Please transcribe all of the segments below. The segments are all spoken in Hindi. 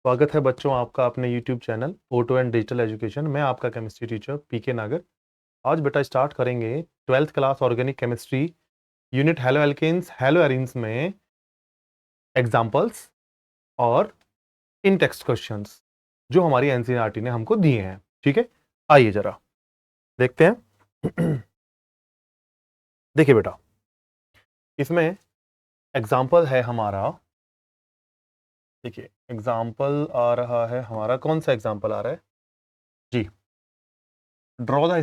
स्वागत है बच्चों आपका अपने YouTube channel auto and digital education में। आपका केमिस्ट्री टीचर पीके नागर। आज बेटा स्टार्ट करेंगे 12th class organic chemistry unit halo alkanes halo arenes में एग्जांपल्स और इन टेक्स्ट क्वेश्चंस जो हमारी एनसीईआरटी ने हमको दिए हैं। ठीक है, आइए जरा देखते हैं। देखिए बेटा, इसमें एग्जाम्पल है हमारा। देखिए एग्जाम्पल आ रहा है हमारा, कौन सा एग्जाम्पल आ रहा है जी? Draw the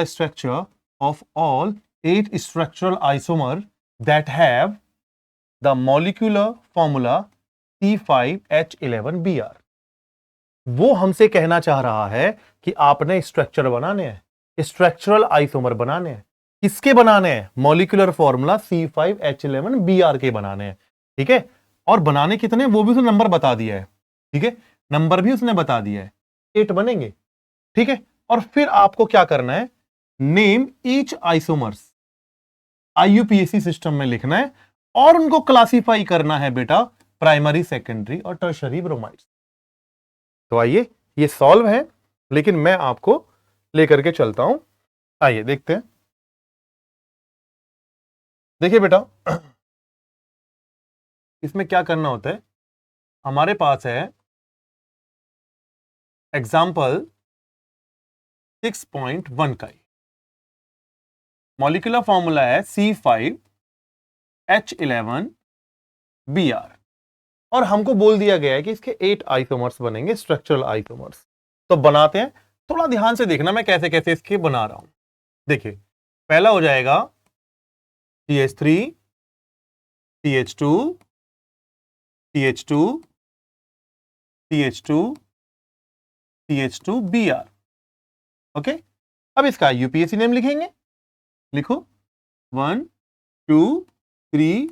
structure of all 8 structural isomer that have the molecular formula C5H11Br। वो हमसे कहना चाह रहा है कि आपने स्ट्रक्चर बनाने हैं, स्ट्रक्चरल आइसोमर बनाने हैं। किसके बनाने हैं? मॉलिक्यूलर फॉर्मूला C5H11Br के बनाने हैं। ठीक है, और बनाने कितने वो भी उसने नंबर बता दिया है। ठीक है, नंबर भी उसने बता दिया है, 8 बनेंगे। ठीक है, और फिर आपको क्या करना है? Name each isomers IUPAC system में लिखना है और उनको क्लासिफाई करना है बेटा, प्राइमरी, सेकेंडरी और टर्शरी ब्रोमाइड्स। तो आइए, ये सॉल्व है लेकिन मैं आपको लेकर के चलता हूं। आइए देखते हैं। देखिए बेटा, इसमें क्या करना होता है? हमारे पास है एग्जाम्पल 6.1 का मॉलिक्यूलर फॉर्मूला है C5H11Br और हमको बोल दिया गया है कि इसके 8 आइसोमर्स बनेंगे, स्ट्रक्चरल आइसोमर्स। तो बनाते हैं, थोड़ा ध्यान से देखना मैं कैसे कैसे इसके बना रहा हूं। देखिए, पहला हो जाएगा CH3 CH2 CH2 CH2 CH2Br। Okay, अब इसका यूपीएसी नेम लिखेंगे। लिखो 1 2 3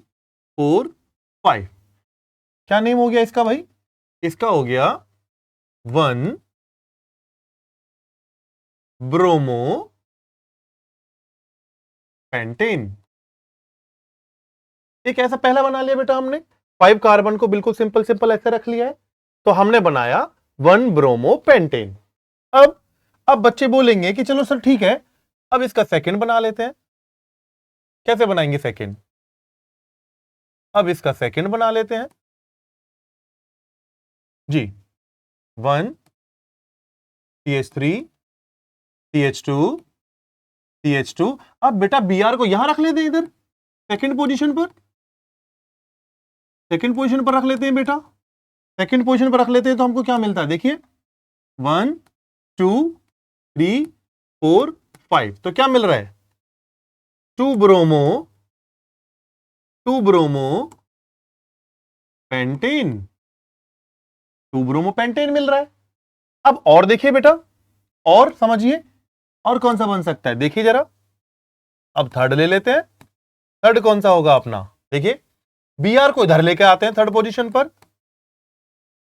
4 5। क्या नेम हो गया इसका भाई? इसका हो गया 1 ब्रोमो पेंटेन। एक ऐसा पहला बना लिया बेटा हमने। 5 कार्बन को बिल्कुल सिंपल सिंपल ऐसे रख लिया है, तो हमने बनाया 1 ब्रोमो पेंटेन। अब बच्चे बोलेंगे कि चलो सर ठीक है, अब इसका सेकंड बना लेते हैं। कैसे बनाएंगे सेकंड? अब इसका सेकंड बना लेते हैं जी। 1 CH3 CH2 CH2। अब बेटा Br को यहां रख लेते हैं, इधर सेकंड पोजीशन पर। सेकंड पोजीशन पर रख लेते हैं बेटा, सेकंड पोजीशन पर रख लेते हैं तो हमको क्या मिलता है? देखिए 1 2 3 4 5। तो क्या मिल रहा है? 2 ब्रोमो पेंटेन। 2 ब्रोमो पेंटेन मिल रहा है। अब और देखिए बेटा, और समझिए और कौन सा बन सकता है, देखिए जरा। अब थर्ड ले लेते हैं। थर्ड कौन सा होगा अपना? देखिए Br को इधर लेके आते हैं थर्ड पोजीशन पर।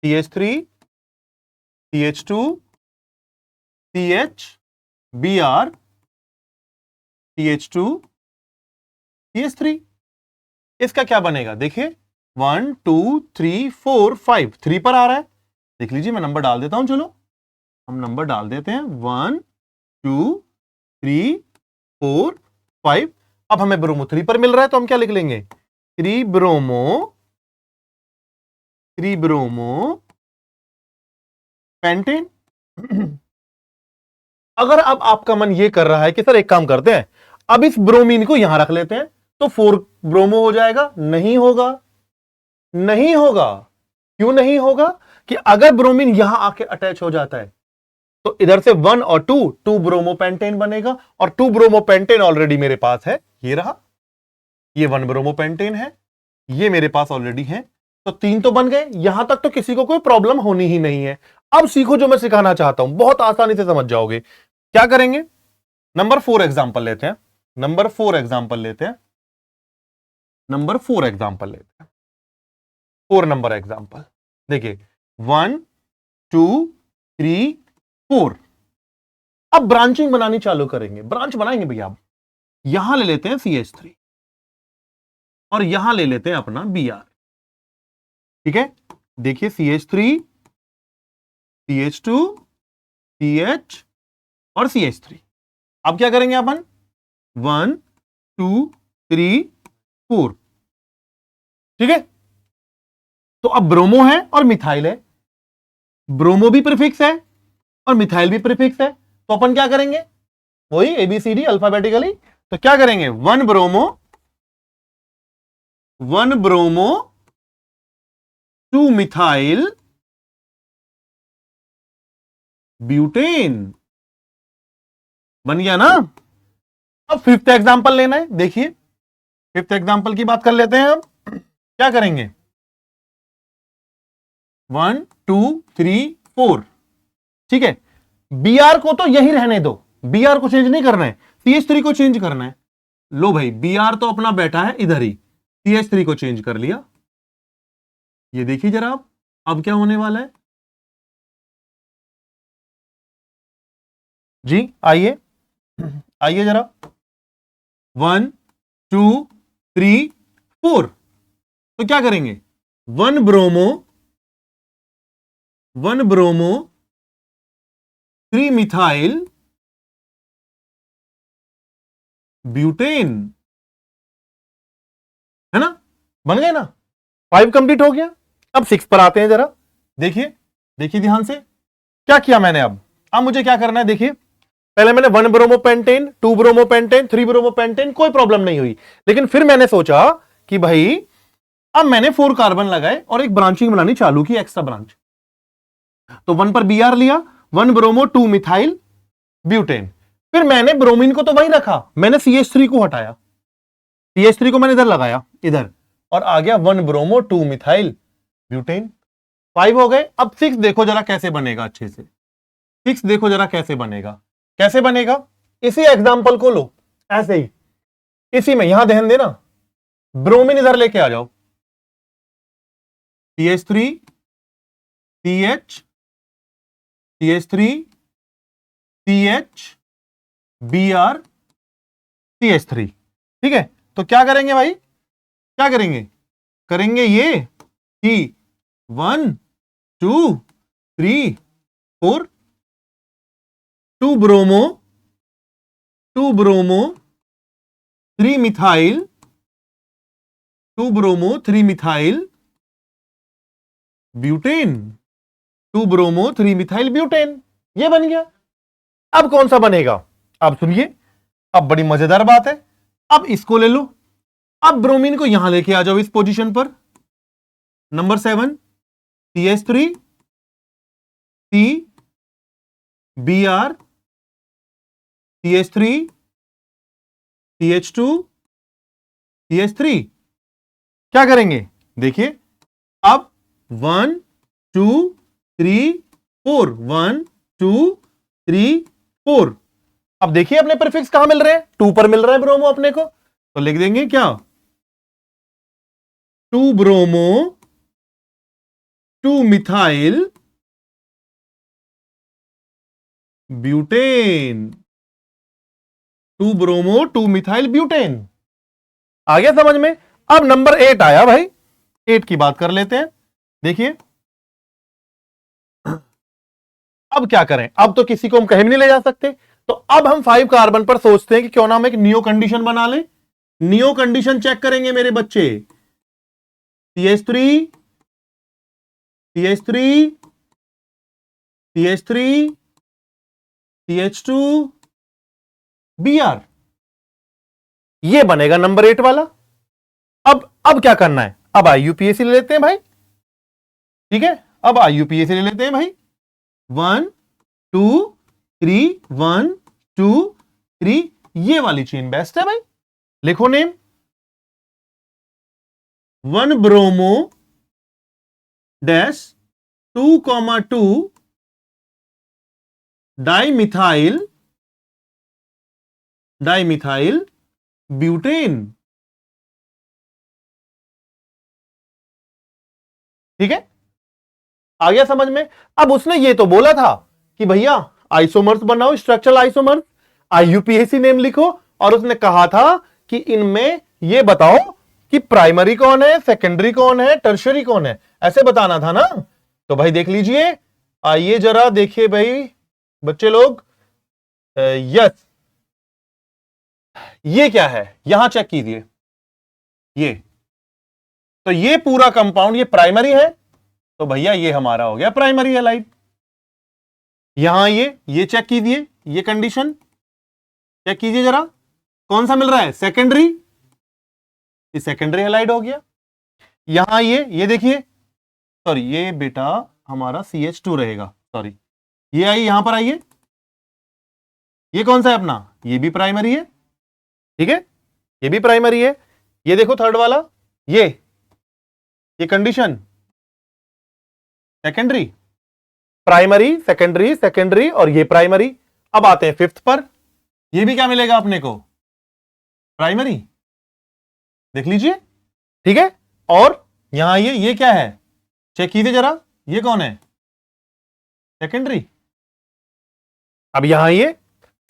CH3 CH2 CH Br CH2 CH3। इसका क्या बनेगा? देखिए 1 2 3 4 5। 3 पर आ रहा है, देख लीजिए, मैं नंबर डाल देता हूं। चलो हम नंबर डाल देते हैं 1 2 3 4 5। अब हमें ब्रोमो 3 पर मिल रहा है तो हम क्या लिख लेंगे? 3 ब्रोमो पेंटेन। अगर अब आपका मन ये कर रहा है कि सर एक काम करते हैं, अब इस ब्रोमीन को यहां रख लेते हैं तो 4 ब्रोमो हो जाएगा। नहीं होगा, नहीं होगा। क्यों नहीं होगा? कि अगर ब्रोमीन यहां आके अटैच हो जाता है तो इधर से 1 और 2 ब्रोमो पेंटेन बनेगा, और 2 ब्रोमो पेंटेन ऑलरेडी मेरे पास है। ये रहा, ये 1 ब्रोमो पेंटेन है, ये मेरे पास ऑलरेडी है। तो 3 तो बन गए। यहां तक तो किसी को कोई प्रॉब्लम होनी ही नहीं है। अब सीखो जो मैं सिखाना चाहता हूं, बहुत आसानी से समझ जाओगे। क्या करेंगे? नंबर 4 एग्जांपल लेते हैं। नंबर 4 एग्जांपल लेते हैं। 4 नंबर एग्जांपल देखिए 1 2 3 4। अब ब्रांचिंग बनानी चालू करेंगे। ब्रांच बनाएंगे भैया। अब यहां ले लेते हैं CH3 और यहां ले लेते हैं अपना Br। ठीक है, देखिए CH3, CH2, CH और CH3। अब क्या करेंगे अपन? 1 2 3 4। ठीक है, तो अब ब्रोमो है और मिथाइल है, ब्रोमो भी प्रीफिक्स है और मिथाइल भी प्रीफिक्स है, तो अपन क्या करेंगे? वही ABCD अल्फाबेटिकली। तो क्या करेंगे? 1 ब्रोमो 2 मिथाइल ब्यूटेन। बन गया ना? अब फिफ्थ एग्जांपल लेना है। देखिए फिफ्थ एग्जांपल की बात कर लेते हैं। अब क्या करेंगे? 1 2 3 4। ठीक है, Br को तो यही रहने दो, Br को चेंज नहीं करना है, CH3 को चेंज करना है। लो भाई, Br तो अपना बैठा है इधर ही, CH3 को चेंज कर लिया। ये देखिए जरा आप, अब क्या होने वाला है जी? आइए आइए जरा। 1 2 3 4। तो क्या करेंगे? 1 ब्रोमो 3 मिथाइल ब्यूटेन। है ना? बन गए ना? 5 कंप्लीट हो गया। अब 6 पर आते हैं जरा। देखिए देखिए ध्यान से, क्या किया मैंने? अब मुझे क्या करना है? देखिए, पहले मैंने 1 bromo pentane, 2 bromo pentane, 3 bromo pentane, कोई प्रॉब्लम नहीं हुई। लेकिन फिर मैंने सोचा कि भाई अब मैंने 4 कार्बन लगाए और एक ब्रांचिंग बनानी चालू की, एक्स्ट्रा ब्रांच। तो 1 पर Br लिया, 1 ब्रोमो 2 मिथाइल ब्यूटेन। फिर मैंने ब्रोमीन को तो वही रखा, मैंने CH3 को हटाया, CH3 को मैंने इधर लगाया, इधर, और आ गया 1 ब्रोमो 2 मिथाइल ब्यूटेन। 5 हो गए। अब 6 देखो जरा कैसे बनेगा अच्छे से। 6 देखो जरा कैसे बनेगा। कैसे बनेगा? इसी एग्जांपल को लो, ऐसे ही, इसी में, यहां ध्यान देना, ब्रोमीन इधर लेके आ जाओ, CH3 CH CH3 CH Br CH3। ठीक है, तो क्या करेंगे भाई? क्या करेंगे? करेंगे ये कि 1 2 3 4, 2 bromo 3 methyl, 2 bromo 3 methyl butane, 2 bromo 3 methyl butane. ये बन गया। अब कौन सा बनेगा? अब सुनिए, अब बड़ी मजेदार बात है। अब इसको ले लो, अब ब्रोमीन को यहां लेके आ जाओ इस पोजीशन पर, number 7, CH3 C Br CH3 CH2 CH3। क्या करेंगे? देखिए, अब 1 2 3 4, 1 2 3 4। अब देखिए अपने प्रीफिक्स कहां मिल रहे हैं? 2 पर मिल रहा है ब्रोमो अपने को, तो लिख देंगे क्या? 2 bromo 2 methyl butane, 2 bromo 2 methyl butane. आ गया समझ में? अब नंबर 8 आया भाई, 8 की बात कर लेते हैं। देखिए, अब क्या करें? अब तो किसी को हम कहीं भी नहीं ले जा सकते, तो अब हम 5 कार्बन पर सोचते हैं कि क्यों ना हम एक नियो कंडीशन बना लें। नियो कंडीशन चेक करेंगे मेरे बच्चे। CH3 CH3 CH3 CH2 Br, ये बनेगा नंबर 8 वाला। अब क्या करना है? अब IUPAC ले लेते हैं भाई। ठीक है, अब IUPAC ले लेते हैं भाई। 1 2 3 1 2 3, ये वाली चेन बेस्ट है भाई। लिखो name, 1 bromo dash 2,2 dimethyl butane. ठीक है, आ गया समझ में? अब उसने ये तो बोला था कि भैया आइसोमर्स बनाओ, स्ट्रक्चरल आइसोमर्स, IUPAC नेम लिखो, और उसने कहा था कि इनमें ये बताओ कि प्राइमरी कौन है, सेकेंडरी कौन है, टर्शियरी कौन है। ऐसे बताना था ना। तो भाई देख लीजिए, आइए जरा देखिए भाई बच्चे लोग, यस, ये क्या है यहां चेक कीजिए, ये तो ये पूरा कंपाउंड ये प्राइमरी है, तो भैया ये हमारा हो गया प्राइमरी हैलाइड। यहां ये चेक कीजिए, ये कंडीशन चेक कीजिए जरा, कौन सा मिल रहा है, सेकेंडरी, ये सेकेंडरी हैलाइड हो गया। यहां ये देखिए, सॉरी ये बेटा हमारा CH2 रहेगा, सॉरी ये आइए यहां पर आइए, ये कौन सा है अपना, ये भी प्राइमरी है, ठीक है, ये भी प्राइमरी है। ये देखो थर्ड वाला, ये condition secondary, primary secondary secondary और ये प्राइमरी। अब आते हैं फिफ्थ पर, ये भी क्या मिलेगा अपने को, प्राइमरी, देख लीजिए, ठीक है। और यहां ये क्या है, चेक कीजिए जरा, ये कौन है, सेकेंडरी। अब यहां ये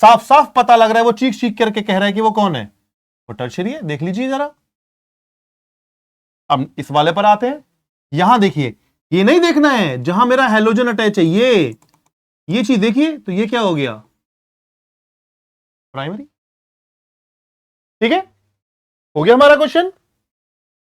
साफ साफ पता लग रहा है, वो चीख चीख करके कह रहा है कि वो कौन है, वो टर्शियरी है, देख लीजिए जरा। अब इस वाले पर आते हैं, यहां देखिए, ये नहीं देखना है जहां मेरा हेलोजन अटैच है, ये चीज देखिए, तो ये क्या हो गया, प्राइमरी, ठीक है, हो गया हमारा क्वेश्चन।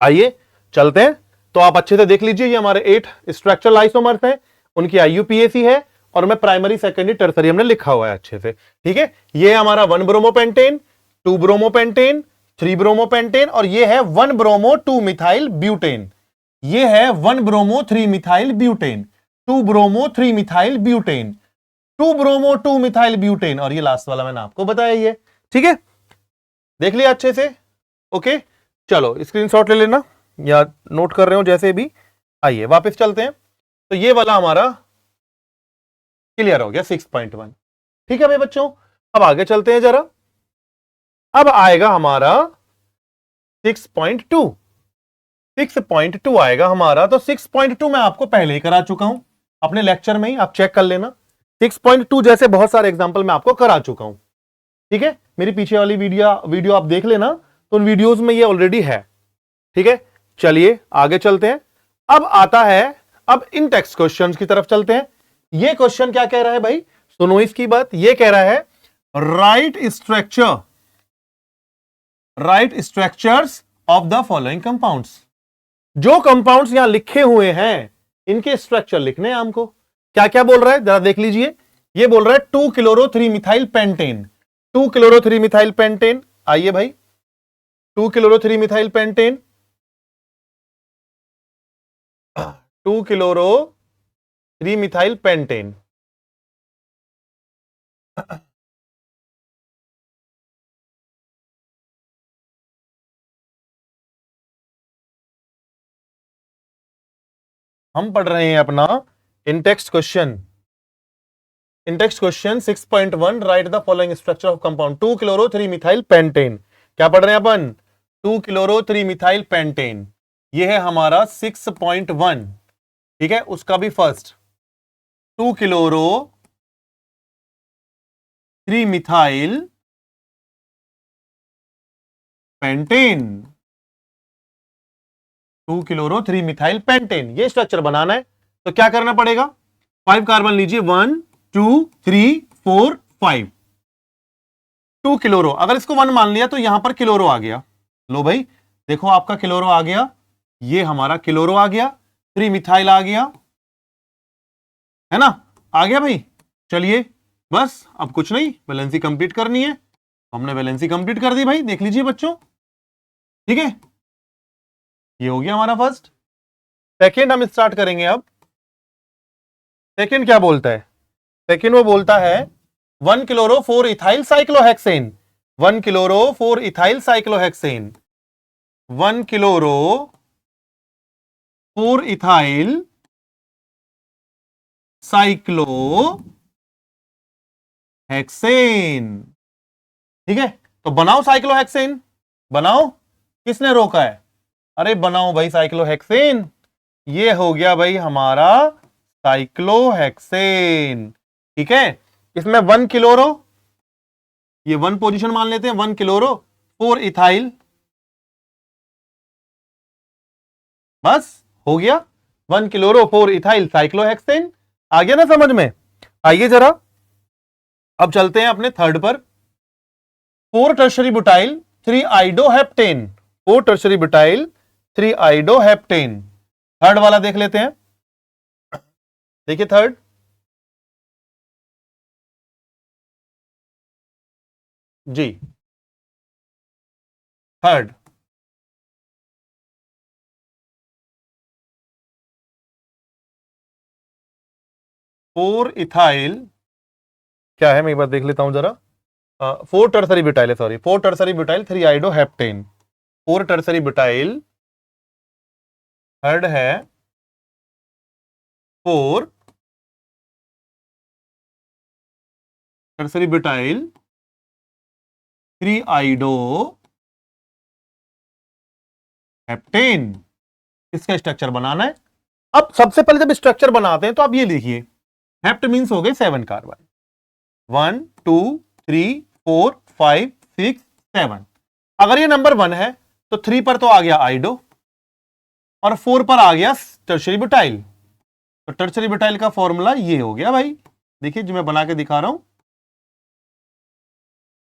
आइए चलते हैं, तो आप अच्छे से देख लीजिए, ये हमारे 8 स्ट्रक्चरल आइसोमर्स हैं, उनकी IUPAC है, और मैं प्राइमरी सेकेंडरी टर्सरी हमने लिखा हुआ है अच्छे से, ठीक है। ये है हमारा 1 ब्रोमोपेंटेन, 2 ब्रोमोपेंटेन, 3 ब्रोमोपेंटेन, और ये है 1 ब्रोमो 2 मिथाइल ब्यूटेन, ये है 1 bromo 3 methyl butane, 2 bromo 3 methyl butane, 2 bromo 2 methyl butane, और ये लास्ट वाला मैंने आपको बताया ही है, ठीक है, देख लिया अच्छे से, ओके। चलो स्क्रीनशॉट ले लेना या नोट कर रहे हो जैसे भी। आइए वापस चलते हैं, तो ये वाला हमारा क्लियर हो गया 6.1, ठीक है भाई बच्चों। अब आगे चलते हैं जरा, अब आएगा हमारा 6.2, 6.2 आएगा हमारा। तो 6.2 मैं आपको पहले ही करा चुका हूं अपने लेक्चर में ही, आप चेक कर लेना। 6.2 जैसे बहुत सारे एग्जांपल मैं आपको करा चुका हूं, ठीक है, मेरी पीछे वाली वीडियो आप देख लेना, तो उन वीडियोस में ये ऑलरेडी है, ठीक है। चलिए आगे चलते हैं, अब आता है, अब इन टेक्स्ट क्वेश्चंस की तरफ चलते हैं। ये क्वेश्चन क्या कह रहा है भाई, सुनो इसकी बात, ये कह रहा है right structures of the following compounds. जो कंपाउंड्स यहां लिखे हुए हैं इनके स्ट्रक्चर लिखने हैं हमको। क्या क्या बोल रहा है जरा देख लीजिए, ये बोल रहा है 2 chloro 3 methyl pentane, 2 chloro 3 methyl pentane, आइए भाई 2 chloro 3 methyl pentane, 2 chloro 3 methyl pentane, हम पढ़ रहे हैं अपना in-text question 6.1, write the following structure of compound 2 chloro 3 methyl pentane. क्या पढ़ रहे हैं अपन, 2 क्लोरो 3 मिथाइल पेंटेन, ये है हमारा 6.1, ठीक है। उसका भी first 2 chloro 3 methyl pentane, 2 chloro 3 methyl pentane, ये स्ट्रक्चर बनाना है। तो क्या करना पड़ेगा, 5 कार्बन लीजिए, 1 2 3 4 5, 2 क्लोरो, अगर इसको 1 मान लिया तो यहां पर क्लोरो आ गया, लो भाई देखो आपका क्लोरो आ गया, ये हमारा क्लोरो आ गया, 3 मिथाइल आ गया, है ना, आ गया भाई। चलिए बस अब कुछ नहीं, वैलेंसी कंप्लीट करनी है, हमने वैलेंसी कंप्लीट कर दी भाई, देख लीजिए बच्चों, ठीक है, ये हो गया हमारा फर्स्ट। सेकेंड हम स्टार्ट करेंगे अब। सेकेंड क्या बोलता है, सेकेंड वो बोलता है 1 chloro 4 ethyl cyclohexane, 1 chloro 4 ethyl cyclohexane, 1 chloro 4 ethyl cyclohexane, ठीक है। तो बनाओ साइक्लोहेक्सेन, बनाओ, किसने रोका है, अरे बनाओ भाई साइक्लोहेक्सेन, ये हो गया भाई हमारा साइक्लोहेक्सेन, ठीक है। इसमें 1 क्लोरो, ये 1 पोजीशन मान लेते हैं, 1 क्लोरो 4 इथाइल, बस हो गया। 1 क्लोरो 4 इथाइल साइक्लोहेक्सेन। आ गया ना समझ में? आइए जरा अब चलते हैं अपने थर्ड पर। 4 tertiary butyl 3 iodoheptane. 4 tertiary butyl 3 iodoheptane. Third वाला देख लेते हैं। देखिए थर्ड, जी थर्ड, फोर इथाइल क्या है, मैं एक बार देख लेता हूं जरा। 4 टर्सरी ब्यूटाइल है, sorry 4 tertiary butyl 3 iodoheptane. 4 tertiary butyl, third है 4 टर्सरी ब्यूटाइल 3 आइडोहेप्टेन। इसका स्ट्रक्चर बनाना है। अब सबसे पहले जब स्ट्रक्चर बनाते हैं तो आप ये लिखिए, हेप्ट मीन्स हो गए 7 कार्बन, 1 2 3 4 5 6 7। अगर ये नंबर 1 है तो 3 पर तो आ गया आइडो और 4 पर आ गया टर्शरी ब्यूटाइल। तो टर्शरी ब्यूटाइल का फॉर्मूला ये हो गया भाई। देखिए जो मैं बना के दिखा रहा हूं,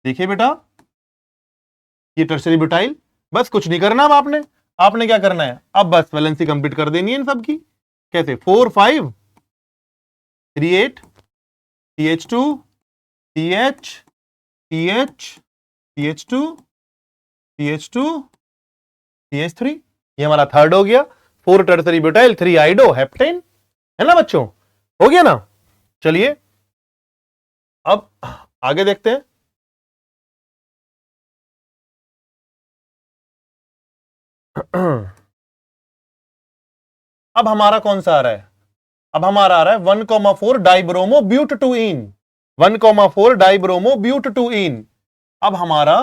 देखिए बेटा, ये टर्शरी ब्यूटाइल। बस कुछ नहीं करना अब आपने क्या करना है, अब बस वैलेंसी कंप्लीट कर देनी है इन सब की। कैसे? 4 5 3 8 CH2 CH CH CH2 CH2 CH3। ये हमारा थर्ड हो गया। 4 टर्सरी ब्यूटाइल 3 आइडो हेप्टेन, है ना बच्चों? हो गया ना? चलिए अब आगे देखते हैं। अब हमारा कौन सा आ रहा है? अब हमारा आ रहा है 1,4 dibromo but two yne. 1,4 dibromo but two yne. अब हमारा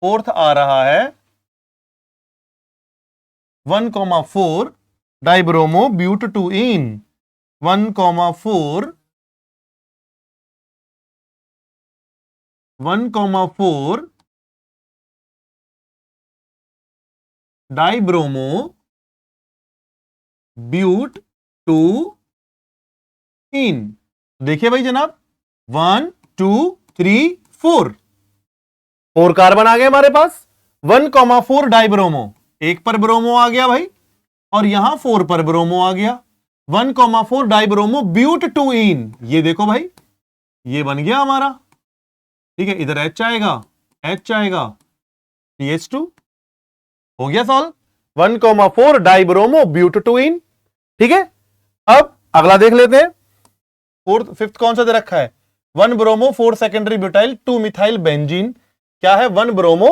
फोर्थ आ रहा है 1,4 dibromo but two yne. 1,4 dibromo but two yne. देखिए भाई जनाब, 1 2 3 4 कार्बन आ गए हमारे पास। 1,4 डाइब्रोमो, एक पर ब्रोमो आ गया भाई, और यहां 4 पर ब्रोमो आ गया। 1,4 डाइब्रोमो ब्यूट टू इन, ये देखो भाई, ये बन गया हमारा। ठीक है, इधर H आएगा, H आएगा, CH2। हो गया सॉल्व। 1,4 डाइब्रोमो ब्यूट टू इन। ठीक है, अब अगला देख लेते हैं। फोर्थ फिफ्थ कौन सा दे रखा है? 1 bromo 4 secondary butyl 2 methyl benzene. क्या है? 1 bromo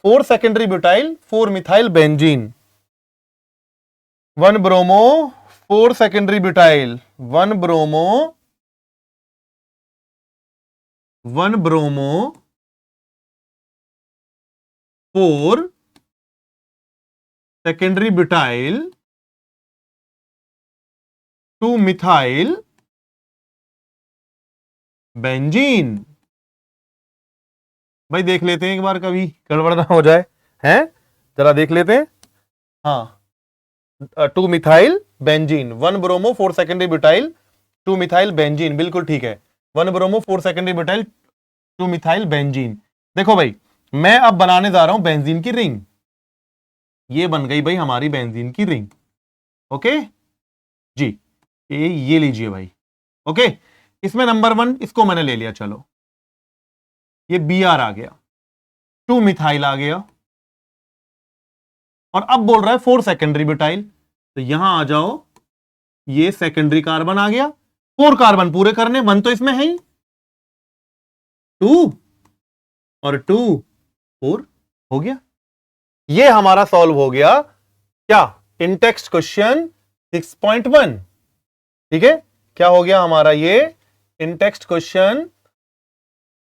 4 secondary butyl 4 methyl benzene. 1 bromo 4 secondary butyl, 1 bromo 4 secondary butyl 2 methyl benzene. भाई देख लेते हैं एक बार, कभी गड़बड़ ना हो जाए, हैं? जरा देख लेते हैं। हाँ, 2 methyl benzene, 1 bromo 4 secondary butyl 2 methyl benzene, बिल्कुल ठीक है। 1 bromo 4 secondary butyl 2 methyl benzene. देखो भाई, मैं अब बनाने जा रहा हूं बेंजीन की रिंग। ये बन गई भाई हमारी बेंजीन की रिंग। ओके जी, ये लीजिए भाई। ओके, इसमें नंबर 1 इसको मैंने ले लिया, चलो ये Br आ गया, 2 मिथाइल आ गया, और अब बोल रहा है 4 सेकेंडरी ब्यूटाइल, तो यहां आ जाओ, ये सेकेंडरी कार्बन आ गया। 4 कार्बन पूरे करने, 1 तो इसमें है ही, 2 और 2 4 हो गया। ये हमारा सॉल्व हो गया क्या? इन टेक्स्ट क्वेश्चन 6.1। ठीक है, क्या हो गया हमारा? ये इन टेक्स्ट क्वेश्चन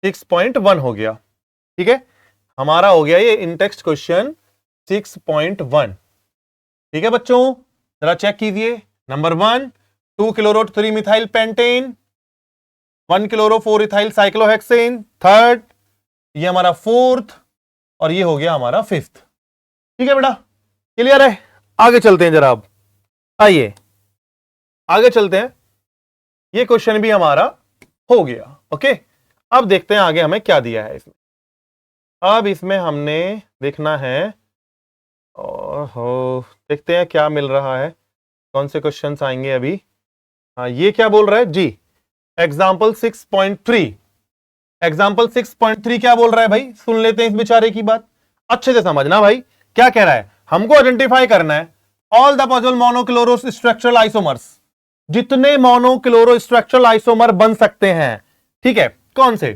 6.1 हो गया। ठीक है, हमारा हो गया ये इन टेक्स्ट क्वेश्चन 6.1। ठीक है बच्चों, जरा चेक कीजिए। Number 1 2 chloro 3 methyl pentane, 1 chloro 4 ethyl cyclohexane. Third, ये हमारा फोर्थ, और ये हो गया हमारा फिफ्थ। ठीक है बेटा, क्लियर है? आगे चलते हैं जरा। अब आइए, आगे चलते हैं, ये क्वेश्चन भी हमारा हो गया। ओके, अब देखते हैं आगे हमें क्या दिया है इसमें। अब इसमें हमने देखना है, ओहो, देखते हैं क्या मिल रहा है, कौन से क्वेश्चंस आएंगे अभी। हाँ, ये क्या बोल रहा है जी, एग्जाम्पल 6.3। एग्जाम्पल 6.3 क्या बोल रहा है भाई, सुन लेते हैं इस बेचारे की बात, अच्छे से समझना भाई। क्या कह रहा है, हमको आइडेंटिफाई करना है all the possible monochloro structural isomers, जितने मोनोक्लोरो स्ट्रक्चरल आइसोमर बन सकते हैं, ठीक है, कौन से,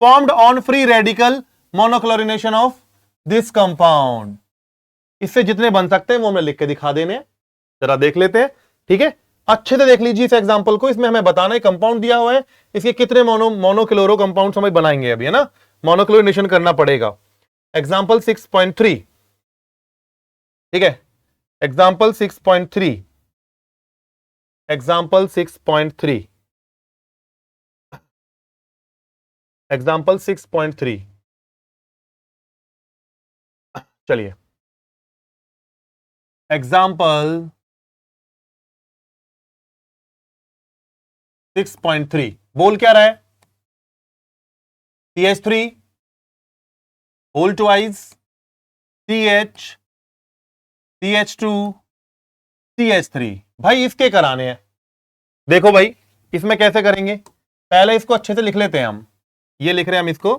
formed on free radical monochlorination of this compound, इससे जितने बन सकते हैं वो हमें लिख के दिखा देने हैं, जरा देख लेते हैं। ठीक है, अच्छे से देख लीजिए इस एग्जांपल को, इसमें हमें बताना है कंपाउंड दिया हुआ है, इसके कितने मोनोक्लोरो कंपाउंड्स हमें बनाएंगे अभी, है ना, मोनोक्लोरिनेशन करना पड़ेगा। एग्जांपल 6.3, ठीक है, एग्जांपल 6.3, एग्जांपल 6.3, एग्जांपल 6.3, चलिए एग्जांपल 6.3 बोल क्या रहा है, CH3 whole twice CH CH2 CH3, भाई इसके कराने हैं। देखो भाई इसमें कैसे करेंगे, पहले इसको अच्छे से लिख लेते हैं हम, ये लिख रहे हैं हम इसको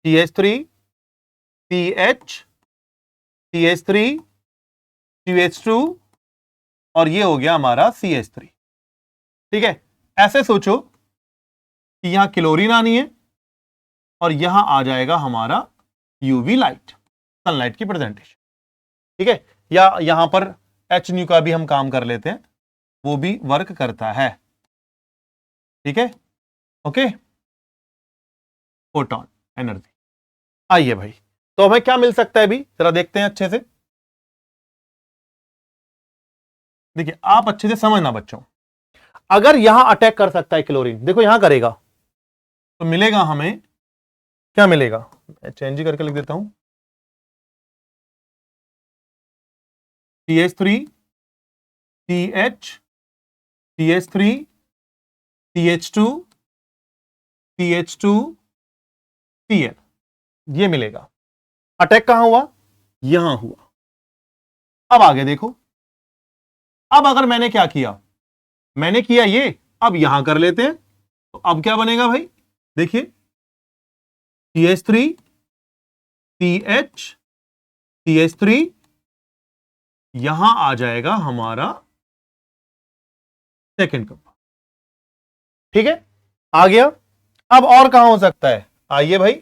CH3 CH CH3 CH2 और ये हो गया हमारा CH3। ठीक है, ऐसे सोचो कि यहां क्लोरीन आनी है और यहां आ जाएगा हमारा यूवी लाइट, सनलाइट की प्रेजेंटेशन। ठीक है, या यहां पर एच न्यू का भी हम काम कर लेते हैं, वो भी वर्क करता है। ठीक है, ओके, फोटॉन एनर्जी। आइए भाई, तो हमें क्या मिल सकता है अभी, जरा देखते हैं अच्छे से। देखिए आप अच्छे से समझना बच्चों, अगर यहां अटैक कर सकता है क्लोरीन, देखो यहां करेगा तो मिलेगा हमें, क्या मिलेगा, चेंज करके लिख देता हूं, CH3 CH CH3 CH2 CH2 Cl, ये मिलेगा। अटैक कहां हुआ, यहां हुआ। अब आगे देखो, अब अगर मैंने क्या किया, मैंने किया ये, अब यहां कर लेते हैं, तो अब क्या बनेगा भाई, देखिए CH3 CH CH3, यहां आ जाएगा हमारा सेकेंड कंपाउंड। ठीक है, आ गया। अब और कहां हो सकता है, आइए भाई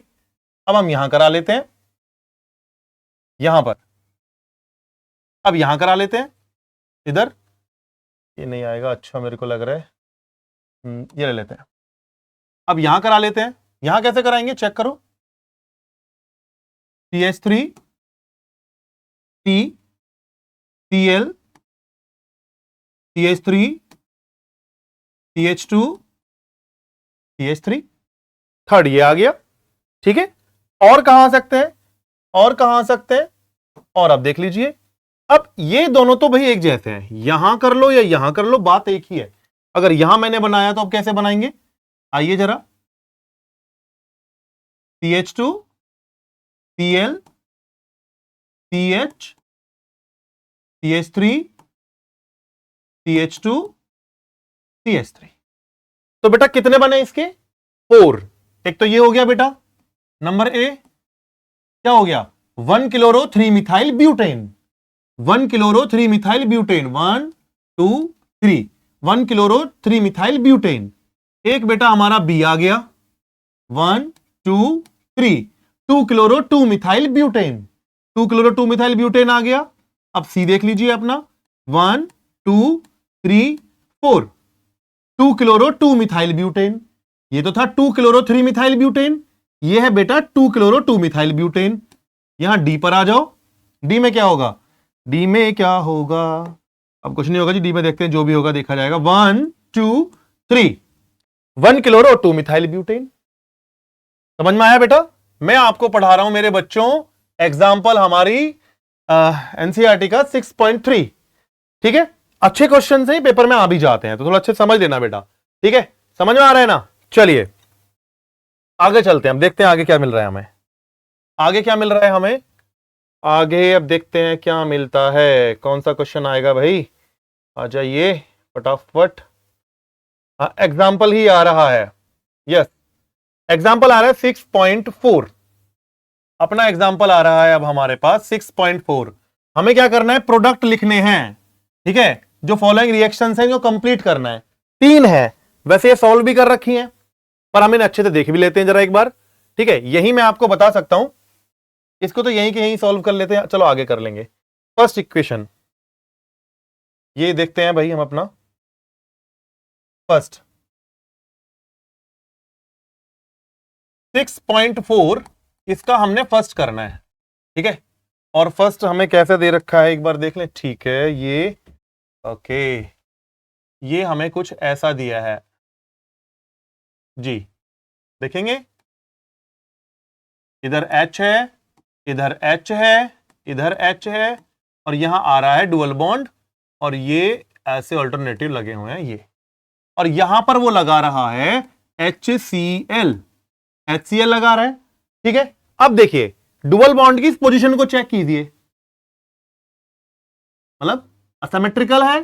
अब हम यहां करा लेते हैं, यहां पर, अब यहां करा लेते हैं, इधर ये नहीं आएगा, अच्छा मेरे को लग रहा है, ये ले लेते हैं, अब यहां करा लेते हैं। यहां कैसे कराएंगे चेक करो, CH3 C Cl CH3 CH2 CH3, third ये आ गया। ठीक है, और कहां आ सकते हैं, और कहां आ सकते हैं, और अब देख लीजिए, अब ये दोनों तो भाई एक जैसे हैं, यहां कर लो या यहां कर लो, बात एक ही है। अगर यहां मैंने बनाया तो अब कैसे बनाएंगे, आइए जरा, CH2 Cl CH CH3 CH2 CH3, तो बेटा कितने बने इसके, 4। एक तो ये हो गया बेटा नंबर ए, क्या हो गया, 1 chloro 3 methyl butane, 1 chloro 3 methyl butane, 1 2 3, 1 chloro 3 methyl butane. एक बेटा हमारा बी आ गया, 1 2 3, 2 chloro 2 methyl butane, 2 chloro 2 methyl butane आ गया। अब सी देख लीजिए अपना, 1 2 3 4, 2 क्लोरो 2 मिथाइल ब्यूटेन, ये तो था 2 क्लोरो 3 मिथाइल ब्यूटेन, ये है बेटा 2 क्लोरो 2 मिथाइल ब्यूटेन। यहां डी पर आ जाओ, डी में क्या होगा, डी में क्या होगा, अब कुछ नहीं होगा जी, डी में देखते हैं, जो भी होगा देखा जाएगा। 1 2 3, 1 क्लोरो 2 मिथाइल ब्यूटेन। समझ में आया बेटा, मैं आपको पढ़ा रहा हूं मेरे बच्चों एग्जाम्पल हमारी एनसीईआरटी का 6.3। ठीक है, अच्छे क्वेश्चन से ही पेपर में आ भी जाते हैं, तो थोड़ा अच्छे समझ लेना बेटा, ठीक है, समझ में आ रहा है ना। चलिए आगे चलते हैं, हम देखते हैं आगे क्या मिल रहा है हमें, आगे क्या मिल रहा है हमें, आगे अब देखते हैं क्या मिलता है, कौन सा क्वेश्चन आएगा भाई, आ जाइए फटाफट। एग्जाम्पल ही आ रहा है, यस एग्जाम्पल आ रहा है 6.4, अपना एग्जाम्पल आ रहा है अब हमारे पास 6.4। हमें क्या करना है, प्रोडक्ट लिखने हैं, ठीक है, जो फॉलोइंग रिएक्शंस हैं जो कंप्लीट करना है, 3 है, वैसे ये सॉल्व भी कर रखी हैं पर हम इन्हें अच्छे से देख भी लेते हैं जरा एक बार, ठीक है, यही मैं आपको बता सकता हूं, इसको तो यहीं के यहीं सॉल्व कर लेते हैं, चलो आगे कर लेंगे। फर्स्ट इक्वेशन ये देखते हैं भाई हम अपना फर्स्ट 6.4, इसका हमने फर्स्ट करना है, ठीक है, और फर्स्ट हमें कैसे दे रखा है एक बार देख लें, ठीक है, ये ओके, ये हमें कुछ ऐसा दिया है जी, देखेंगे इधर H है, इधर H है, इधर H है, और यहां आ रहा है डुअल बॉन्ड, और ये ऐसे अल्टरनेटिव लगे हुए हैं ये, और यहां पर वो लगा रहा है HCl, HCl लगा रहा है, ठीक है। अब देखिए डुअल बॉन्ड की इस पोजीशन को चेक कीजिए, मतलब असिमेट्रिकल है,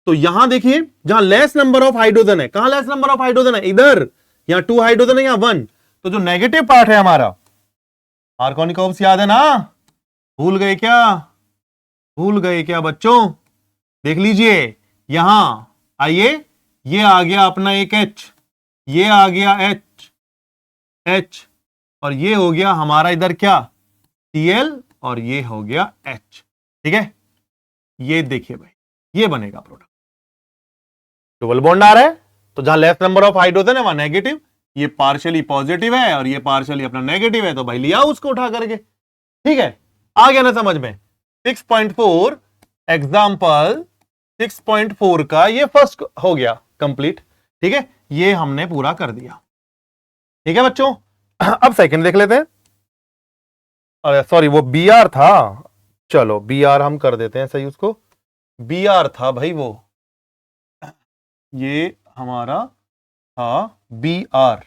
तो यहां देखिए जहां लेस नंबर ऑफ हाइड्रोजन है, कहां लेस नंबर ऑफ हाइड्रोजन है, इधर, यहां 2 हाइड्रोजन है, यहां 1, तो जो नेगेटिव पार्ट है हमारा, आर्गोनिक याद है ना, भूल गए क्या, भूल गए क्या बच्चों, देख लीजिए यहां आइए, ये आ गया अपना एक H, ये आ गया H, और ये हो गया हमारा इधर क्या Cl, और ये हो गया H, ठीक है, ये देखिए भाई ये बनेगा प्रोडक्ट, डबल बॉन्ड आ रहा है, तो जहां लेस नंबर ऑफ हाइड्रोजन है वहां नेगेटिव, ये पार्शियली पॉजिटिव है और ये पार्शियली अपना नेगेटिव है, तो भाई लिया उसको उठा करके, ठीक है, आ गया ना समझ में। 6.4 एग्जाम्पल 6.4 का ये फर्स्ट हो गया कंप्लीट, ठीक है, ये हमने पूरा कर दिया, ठीक है बच्चों। अब सेकंड देख लेते हैं, अरे सॉरी वो बी आर था, चलो बी आर हम कर देते हैं सही, उसको बी आर था भाई, वो ये हमारा था बी आर,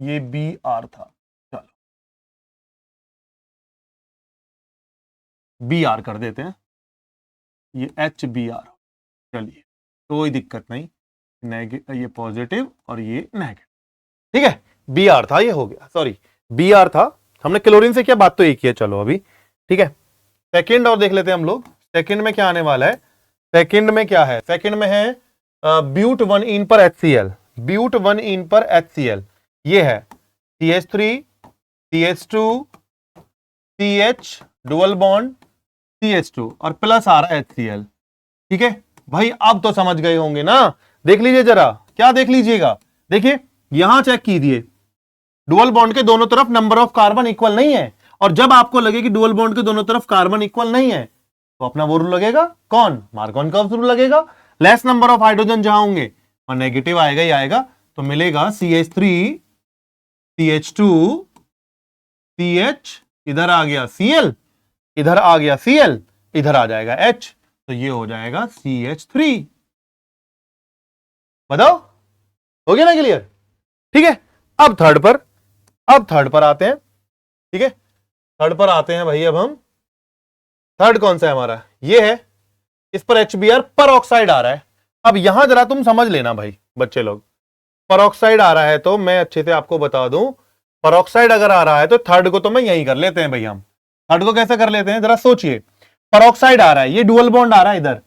ये बी आर था, चलो बी आर कर देते हैं, ये एच बी आर, चलिए कोई दिक्कत नहीं, ये पॉजिटिव और ये नेगेटिव, ठीक है, बी आर था, ये हो गया, सॉरी बी आर था, हमने क्लोरीन से क्या बात तो एक ही है, चलो अभी ठीक है। सेकंड और देख लेते हैं हम लोग, सेकंड में क्या आने वाला है, सेकंड में क्या है, सेकंड में है ब्यूट 1 इन पर HCl, ब्यूट 1 इन पर HCl, ये है CH3 CH2 CH dual bond CH2 और प्लस आ रहा है HCl, ठीक है भाई, अब तो समझ गए होंगे ना, देख लीजिए जरा, क्या देख लीजिएगा, देखिए यहां चेक कीजिए, डुअल बॉन्ड के दोनों तरफ नंबर ऑफ कार्बन इक्वल नहीं है, और जब आपको लगे कि डुअल बॉन्ड के दोनों तरफ कार्बन इक्वल नहीं है, तो अपना वो रूल लगेगा, कौन, मार्कोनकॉफ रूल लगेगा, लेस नंबर ऑफ हाइड्रोजन जहां होंगे और नेगेटिव आएगा ही आएगा, तो मिलेगा CH3 CH2 CH, इधर आ गया Cl, इधर आ गया Cl, इधर आ जाएगा H, तो ये हो जाएगा CH3, बताओ हो गया ना क्लियर, ठीक है। अब थर्ड पर आते हैं, ठीक है, थर्ड पर आते हैं भाई, अब हम थर्ड कौन सा है हमारा, ये है, इस पर HBr पर ऑक्साइड आ रहा है, अब यहां जरा तुम समझ लेना भाई बच्चे लोग, पर ऑक्साइड आ रहा है तो मैं अच्छे से आपको बता दूं, पर ऑक्साइड अगर आ रहा है तो थर्ड को तो मैं यही कर लेते हैं भाई, हम थर्ड को कैसे कर लेते हैं जरा सोचिए, पर ऑक्साइड आ रहा है, ये डुअल बॉन्ड आ रहा है इधर,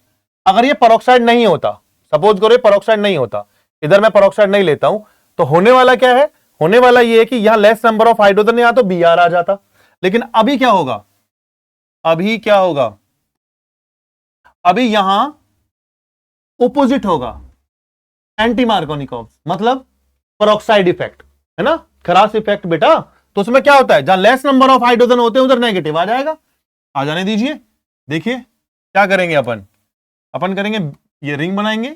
अगर ये पर ऑक्साइड नहीं होता, सपोज करो पर ऑक्साइड नहीं होता, इधर मैं पर ऑक्साइड नहीं लेता हूं, तो होने वाला क्या है, होने वाला ये है कि यहां लेस नंबर ऑफ हाइड्रोजन यहां तो Br आ जाता, लेकिन अभी क्या होगा, अभी क्या होगा, अभी यहां ओपोजिट होगा, एंटी मार्कोनिकॉफ, मतलब परऑक्साइड इफेक्ट, है ना, खरास इफेक्ट बेटा, तो उसमें क्या होता है, जहां लेस नंबर ऑफ हाइड्रोजन होते हैं उधर नेगेटिव आ जाएगा, आ जाने दीजिए, देखिए क्या करेंगे अपन, अपन करेंगे ये रिंग बनाएंगे,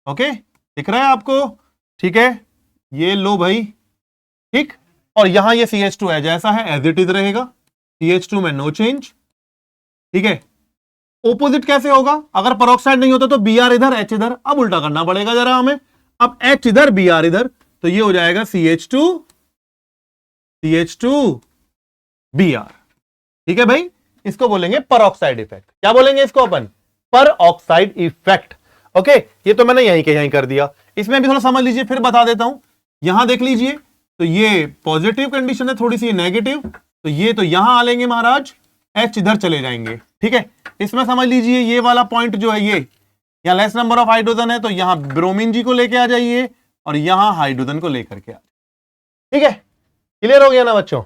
ओके दिख रहा है आपको, ठीक है, ये लो भाई, ठीक, और यहां ये CH2 है जैसा है एज इट इज रहेगा, CH2 में नो चेंज, ठीक है। ओपोजिट कैसे होगा, अगर पेरोक्साइड नहीं होता तो Br इधर H इधर, अब उल्टा करना पड़ेगा जरा हमें, अब H इधर Br इधर, तो ये हो जाएगा CH2 Br, ठीक है भाई। इसको बोलेंगे पेरोक्साइड इफेक्ट। क्या बोलेंगे इसको अपन, पेरोक्साइड इफेक्ट। ओके, ये तो मैंने यहीं के यहीं कर दिया। इसमें भी थोड़ा समझ लीजिए, फिर बता देता हूं। यहां देख लीजिए, तो ये पॉजिटिव कंडीशन है, थोड़ी सी नेगेटिव, तो ये तो यहां आ लेंगे महाराज, H इधर चले जाएंगे, ठीक है। इसमें समझ लीजिए ये वाला पॉइंट जो है, ये यहां लेस नंबर ऑफ हाइड्रोजन है, तो यहां ब्रोमीन जी को लेके आ जाइए और यहां हाइड्रोजन को लेकर के आ, ठीक है। क्लियर हो गया ना बच्चों,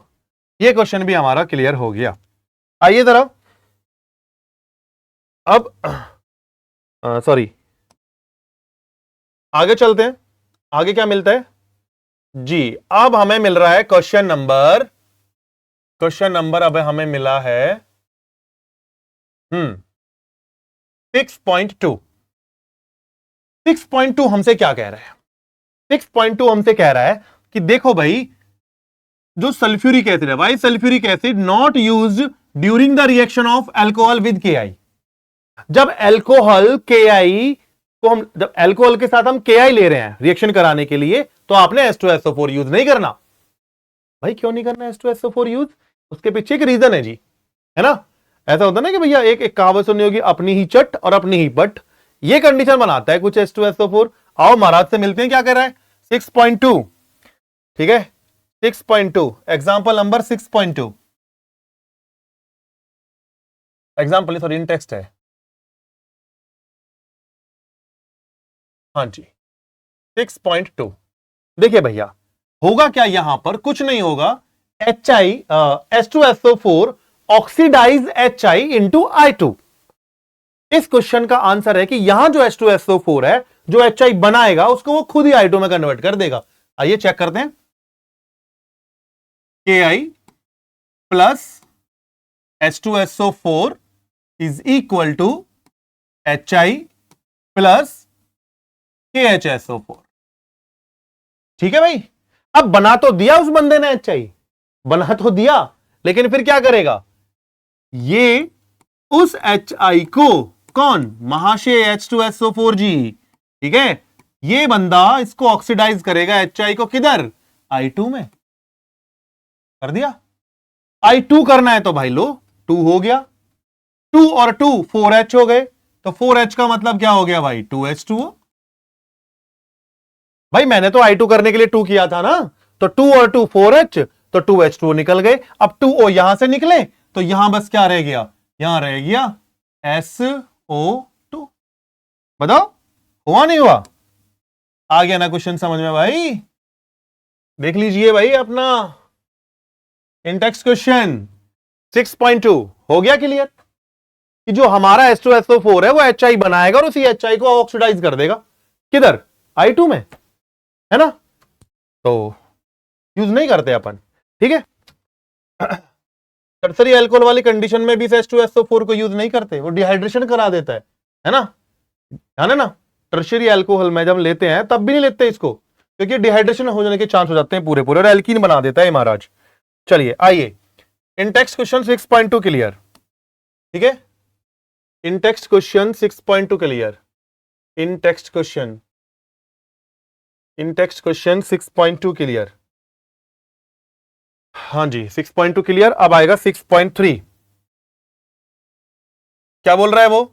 ये क्वेश्चन भी हमारा क्लियर हो गया। आइए जरा अब सॉरी आगे चलते हैं। आगे क्या मिलता है जी, अब हमें मिल रहा है क्वेश्चन नंबर अब हमें मिला है 6.2। 6.2 हमसे क्या कह रहा है, 6.2 हमसे कह रहा है कि देखो भाई, जो सल्फ्यूरिक एसिड है, why sulphuric acid not use during the reaction of alcohol with KI। जब अल्कोहल KI को हम, जब अल्कोहल के साथ हम KI ले रहे हैं रिएक्शन कराने के लिए, तो आपने H2SO4 यूज नहीं करना। भाई क्यों नहीं करना H2SO4 यूज, उसके पीछे एक रीजन है जी, है ना। ऐसा होता है ना कि भैया एक कहावत सुनी होगी, अपनी ही चट और अपनी ही पट, ये कंडीशन बनाता है कुछ H2SO4। आओ महाराज से मिलते हैं, क्या कह रहा है 6.2, ठीक है। 6.2 एग्जांपल नंबर 6.2, एग्जांपल सॉरी इन टेक्स्ट है, हाँ जी 6.2। देखिए भैया होगा क्या, यहां पर कुछ नहीं होगा, H2SO4 oxidise HI into I2। इस क्वेश्चन का आंसर है कि यहां जो H2SO4 है, जो HI बनाएगा उसको वो खुद ही I2 में कन्वर्ट कर देगा। आइए चेक करते हैं, KI प्लस H2SO4 is equal to HI plus KHSO4, ठीक है भाई। अब बना तो दिया उस बंदे ने HI, बना तो दिया, लेकिन फिर क्या करेगा, ये उस HI को, कौन, महाशय H2SO4 जी, ठीक है, ये बंदा इसको ऑक्सीडाइज करेगा HI को, किधर, I2 में कर दिया। I2 करना है तो भाई लो 2 हो गया, 2 और 2 4H हो गए, तो 4H का मतलब क्या हो गया भाई 2H2O। भाई मैंने तो I2 करने के लिए 2 किया था ना, तो 2 और 2 4H, तो 2H2O निकल गए। अब 2O यहां से निकले तो यहां बस क्या रह गया, यहां रह गया SO2। बताओ हुआ नहीं हुआ, आ गया ना क्वेश्चन समझ में भाई। देख लीजिए भाई अपना इंटेक्स क्वेश्चन 6.2 हो गया क्लियर, कि जो हमारा H2SO4 है वो HI बनाएगा और उसी HI को ऑक्सीडाइज कर देगा, किधर, I2 में, है ना। तो यूज नहीं करते अपन, ठीक है। टर्सरी अल्कोहल वाली कंडीशन में भी H2SO4 को यूज नहीं करते, वो डिहाइड्रेशन करा देता है ना, ध्यान है ना। टर्सरी अल्कोहल में जब लेते हैं तब भी नहीं लेते इसको, क्योंकि डिहाइड्रेशन हो जाने के चांस हो जाते हैं पूरे पूरे, और एल्कीन बना देता है महाराज। चलिए आइए, इन टेक्स्ट क्वेश्चन 6.2 क्लियर, ठीक है। इन टेक्स्ट क्वेश्चन 6.2 क्लियर, इन टेक्स्ट क्वेश्चन 6.2 क्लियर, हाँ जी 6.2 क्लियर। अब आएगा 6.3, क्या बोल रहा है वो,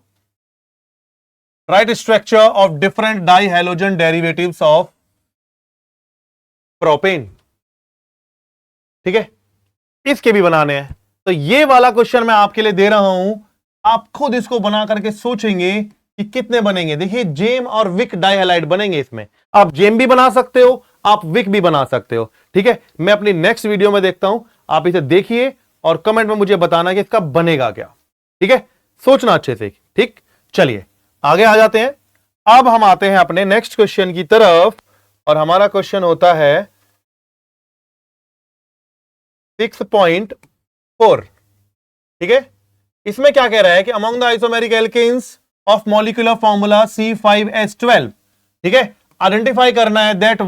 write structure of different di halogen derivatives of propane, ठीक है। इसके भी बनाने हैं, तो ये वाला क्वेश्चन मैं आपके लिए दे रहा हूं, आप खुद इसको बना करके सोचेंगे कि कितने बनेंगे। देखिए जेम और विक डाइहैलाइड बनेंगे इसमें, आप जेम भी बना सकते हो, आप विक भी बना सकते हो, ठीक है। मैं अपनी नेक्स्ट वीडियो में देखता हूं, आप इसे देखिए और कमेंट में मुझे बताना कि इसका बनेगा क्या, ठीक है। सोचना अच्छे से, ठीक। चलिए आगे आ जाते हैं। अब हम आते हैं अपने नेक्स्ट क्वेश्चन की तरफ, और हमारा क्वेश्चन होता है 6.4, ठीक है। इसमें क्या कह रहा है कि among the isomeric alkanes of molecular formula C5H12, ठीक है, आइडेंटिफाई करना है that,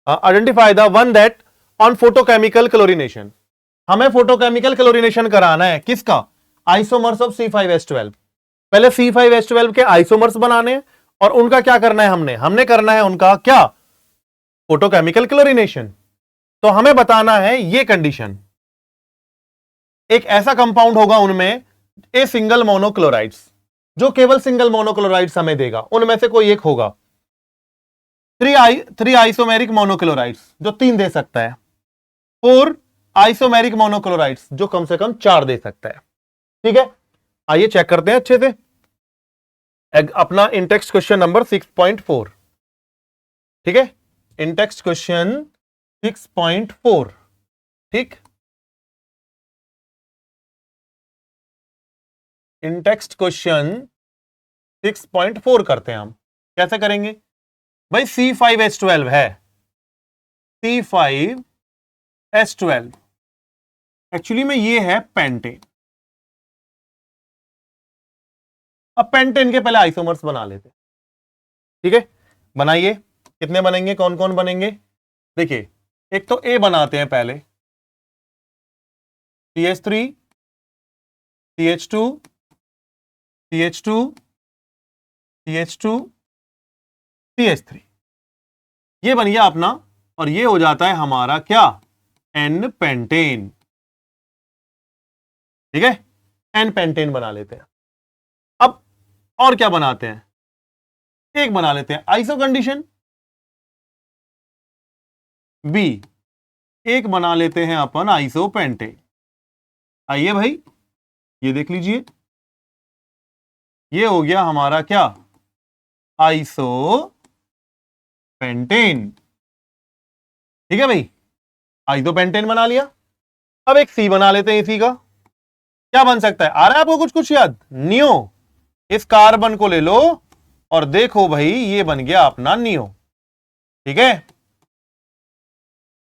identify the one that on photochemical chlorination. हमें फोटोकेमिकल क्लोरीनेशन कराना है किसका, आइसोमर्स ऑफ C5H12। पहले C5H12 के आइसोमर्स बनाने हैं और उनका क्या करना है, हमने करना है उनका क्या, फोटोकेमिकल क्लोरीनेशन। तो हमें बताना है ये कंडीशन, एक ऐसा कंपाउंड होगा उनमें ए सिंगल मोनोक्लोराइड्स, जो केवल सिंगल मोनोक्लोराइड्स हमें देगा, उनमें से कोई एक होगा। थ्री आइसोमेरिक मोनोक्लोराइड्स जो 3 दे सकता है, 4 आइसोमेरिक मोनोक्लोराइड्स जो कम से कम 4 दे सकता है। ठीक है, आइए चेक करते हैं अच्छे से अपना इंटेक्स्ट क्वेश्चन नंबर 6.4। ठीक है, इंटेक्स्ट क्वेश्चन 6.4। ठीक, इंटेक्स्ट क्वेश्चन 6.4 करते हैं हम। कैसे करेंगे भाई, C5H12 है, C5H12 एक्चुअली में ये है पेंटेन। अब पेंटेन के पहले आइसोमर्स बना लेते हैं। ठीक है, बनाइए, कितने बनेंगे, कौन कौन बनेंगे, देखिए एक तो ए बनाते हैं पहले, CH3 CH2 CH2 CH2 CH3, ये बन गया अपना, और ये हो जाता है हमारा क्या, N पेंटेन। ठीक है, N पेंटेन बना लेते हैं। अब और क्या बनाते हैं, एक बना लेते हैं आइसो कंडीशन, बी एक बना लेते हैं अपन आइसो पेंटेन। आइए भाई ये देख लीजिए, ये हो गया हमारा क्या, आइसो पेंटेन। ठीक है भाई, आइसो पेंटेन बना लिया। अब एक सी बना लेते हैं, इसी का क्या बन सकता है, आ रहा है आपको कुछ कुछ याद, नियो। इस कार्बन को ले लो और देखो भाई, ये बन गया अपना नियो। ठीक है,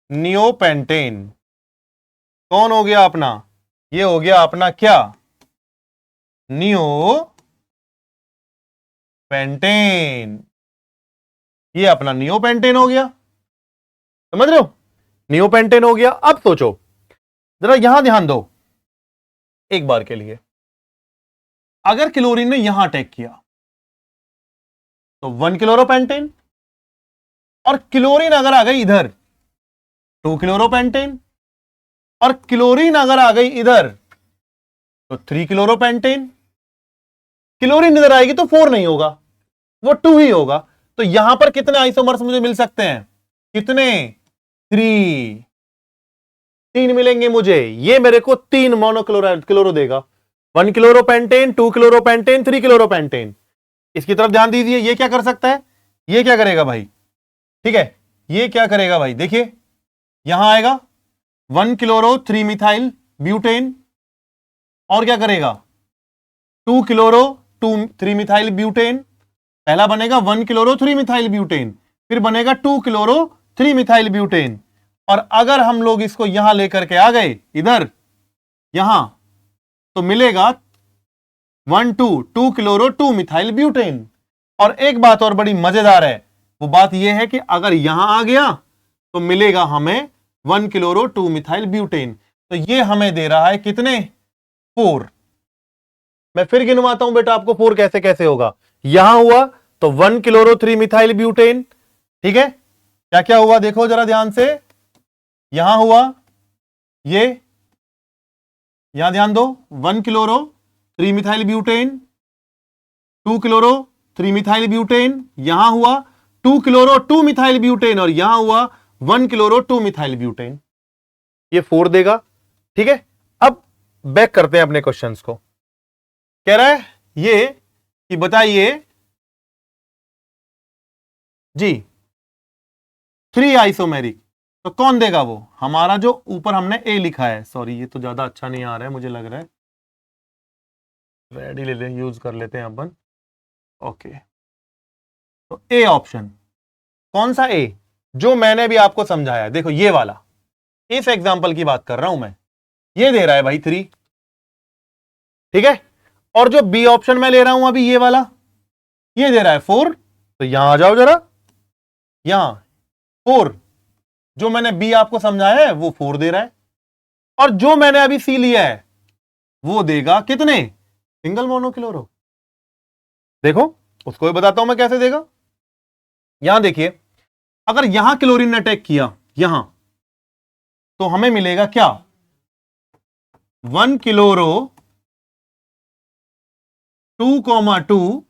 नियो पेंटेन कौन हो गया अपना, ये हो गया अपना क्या, नियो पेंटेन। ये अपना नियो पेंटेन हो गया, समझ रहे हो, नियो पेंटेन हो गया। अब सोचो जरा, यहां ध्यान दो एक बार के लिए, अगर क्लोरीन ने यहां अटैक किया तो 1 क्लोरोपेंटेन, और क्लोरीन अगर आ गई इधर 2 क्लोरोपेंटेन, और क्लोरीन अगर आ गई इधर तो 3 क्लोरोपेंटेन। क्लोरीन इधर आएगी तो 4 नहीं होगा, वो 2 ही होगा। तो यहां पर कितने आइसोमर्स मुझे मिल सकते हैं, कितने, 3 मिलेंगे मुझे। ये मेरे को 3 मोनोक्लोराइड क्लोरो देगा, 1 क्लोरोपेंटेन, 2 क्लोरोपेंटेन, 3 क्लोरोपेंटेन। इसकी तरफ ध्यान दीजिए, ये क्या कर सकता है, ये क्या करेगा भाई, ठीक है, ये क्या करेगा भाई, देखिए यहां आएगा 1 क्लोरो 3 मिथाइल ब्यूटेन, और क्या करेगा 2 क्लोरो 3 मिथाइल ब्यूटेन। पहला बनेगा 1 क्लोरो 3 मिथाइल ब्यूटेन, फिर बनेगा 2 क्लोरो 3 मिथाइल ब्यूटेन। और अगर हम लोग इसको यहां लेकर के आ गए इधर यहां, तो मिलेगा 2 क्लोरो 2 मिथाइल ब्यूटेन। और एक बात और बड़ी मजेदार है, वो बात यह है कि अगर यहां आ गया तो मिलेगा हमें 1 क्लोरो 2 मिथाइल ब्यूटेन। तो ये हमें दे रहा है कितने, 4। मैं फिर गिनवाता हूं बेटा आपको 4 कैसे कैसे होगा। यहां हुआ तो 1 क्लोरो 3 मिथाइल ब्यूटेन, ठीक है, क्या क्या हुआ देखो जरा ध्यान से, यहां हुआ ये, यहां ध्यान दो, 1 chloro 3 methyl butane, 2 chloro 3 methyl butane, यहां हुआ 2 क्लोरो 2 मिथाइल ब्यूटेन, और यहां हुआ 1 क्लोरो 2 मिथाइल ब्यूटेन। ये 4 देगा। ठीक है, अब बैक करते हैं अपने क्वेश्चंस को। कह रहा है ये कि बताइए जी 3 आइसोमेरिक, तो कौन देगा वो, हमारा जो ऊपर हमने ए लिखा है, सॉरी ये तो ज्यादा अच्छा नहीं आ रहा है मुझे लग रहा है, रेडी ले लें, यूज कर लेते हैं अपन। ओके, तो ए ऑप्शन, कौन सा ए, जो मैंने भी आपको समझाया, देखो ये वाला, इस एग्जांपल की बात कर रहा हूं मैं, ये दे रहा है भाई 3। ठीक है, और जो बी ऑप्शन में ले रहा हूं अभी ये वाला, ये दे रहा है 4। तो यहां आ जाओ जरा, यहां 4, जो मैंने बी आपको समझाया है वो 4 दे रहा है। और जो मैंने अभी सी लिया है वो देगा कितने, सिंगल मोनोक्लोरो। देखो उसको भी बताता हूं मैं कैसे देगा। यहां देखिए, अगर यहां क्लोरीन ने अटैक किया यहां, तो हमें मिलेगा क्या, 1 क्लोरो 2,2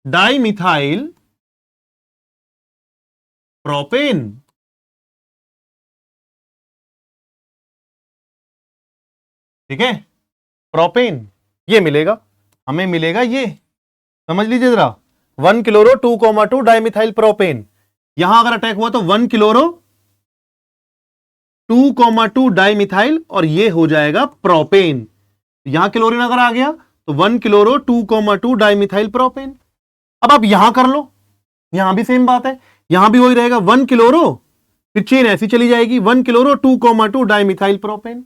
डाइमिथाइल प्रोपेन। ठीक है, प्रोपेन ये मिलेगा, हमें मिलेगा ये, समझ लीजिए जरा, 1 क्लोरो 2,2 डाइमिथाइल प्रोपेन। यहां अगर अटैक हुआ तो 1 क्लोरो 2,2 डाइमिथाइल और ये हो जाएगा प्रोपेन। यहां क्लोरीन अगर आ गया तो 1 क्लोरो 2,2 डाइमिथाइल प्रोपेन। अब आप यहां कर लो, यहां भी सेम बात है, यहां भी वही रहेगा 1 क्लोरो, फिर चेन ऐसी चली जाएगी 1 क्लोरो 2,2 डाइमिथाइल प्रोपेन।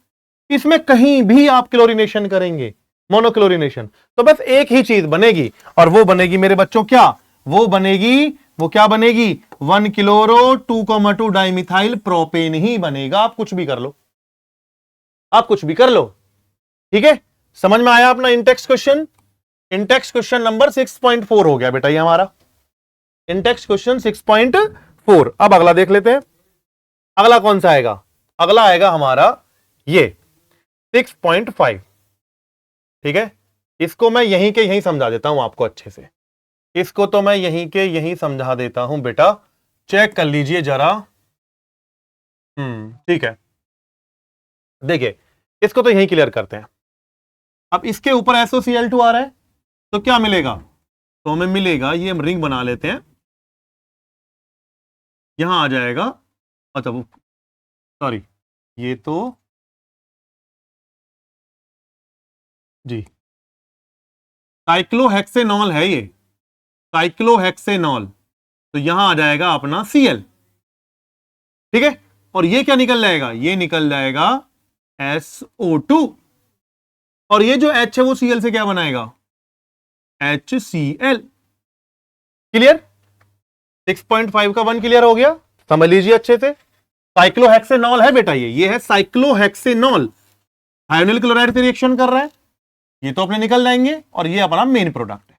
इसमें कहीं भी आप क्लोरीनेशन करेंगे, मोनोक्लोरीनेशन, तो बस एक ही चीज बनेगी, और वो बनेगी मेरे बच्चों क्या, वो बनेगी, वो क्या बनेगी, 1 क्लोरो 2,2 डाइमिथाइल प्रोपेन ही बनेगा। आप कुछ भी कर लो, आप कुछ भी कर लो। ठीक है, समझ में आया अपना Intex question. Intex question number 6.4 हो गया बेटा ये हमारा, इंटेक्स क्वेश्चन 6.4। अब अगला देख लेते हैं, अगला कौन सा आएगा, अगला आएगा हमारा ये 6.5। ठीक है, इसको मैं यहीं के यहीं समझा देता हूं आपको अच्छे से, इसको तो मैं यहीं के यहीं समझा देता हूं बेटा, चेक कर लीजिए जरा। ठीक है, देखिए इसको तो यहीं क्लियर करते हैं। अब इसके ऊपर SOCl2 आ रहा है, तो क्या मिलेगा, तो हमें मिलेगा, ये हम रिंग बना लेते हैं, यहां आ जाएगा, अच्छा वो सॉरी, ये तो जी साइक्लोहेक्सेनॉल है ये, साइक्लोहेक्सेनॉल, तो यहां आ जाएगा अपना Cl। ठीक है, और ये क्या निकल जाएगा, ये निकल जाएगा SO2, और ये जो H है वो Cl से क्या बनाएगा, HCl। क्लियर, 6.5 का 1 क्लियर हो गया, समझ लीजिए अच्छे से। साइक्लोहेक्सेनॉल है बेटा, ये है साइक्लोहेक्सेनॉल, हाइड्रोनिल क्लोराइड से रिएक्शन कर रहा है, ये तो अपने निकल जाएंगे, और ये अपना मेन प्रोडक्ट है।